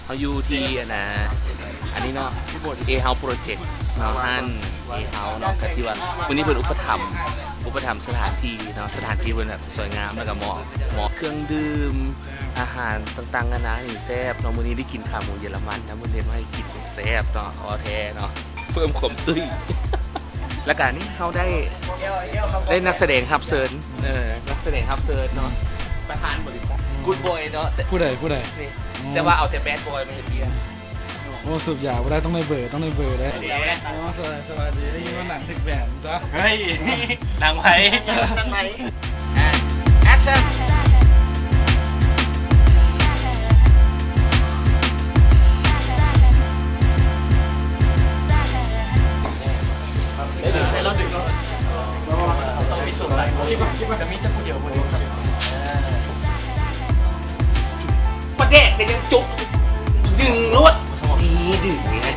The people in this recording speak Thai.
เขาอยู่ที่อันนี้เนาะเอเฮาโปรเจกต์เนาะฮั่นเอเฮาเนาะกะที่ว่าวันนี้เพิ่นอุปถัมภ์สถานที่เนาะสถานที่เพิ่นแบบสวยงามแล้วก็เหมาะเครื่องดื่มอาหารต่างๆนานานี่แซ่บเนาะมื้อนี้ได้กินขาหมูเยอรมันนะมื้อนี้มาให้กินแซ่บเนาะขอแท้เนาะเพิ่มความตุ้ย แล้วก็นี่เขาได้นักแสดงฮับเซิร์นนักแสดงฮับเซิร์นเนาะประธานบริษัทกูดบอยเนาะ ผู้ใด นี่แต่ว่าเอาแต่แบดบอยมาเห็นเบียร์ โอ้สุดยาบ่ได้ต้องในเบอร์ได้อ๋อสวัสดีได้ยินว่าหนังถึกแบนจ้ะ เฮ้ยหนังไผ่ ตั้งไหมแอคชั่นเราดึงเราต้องมีส่วนไหนจะมีแต่คนเดียวคนเดียวประเด็กแต่ยังจุกดึงรวดนี่ดึงไง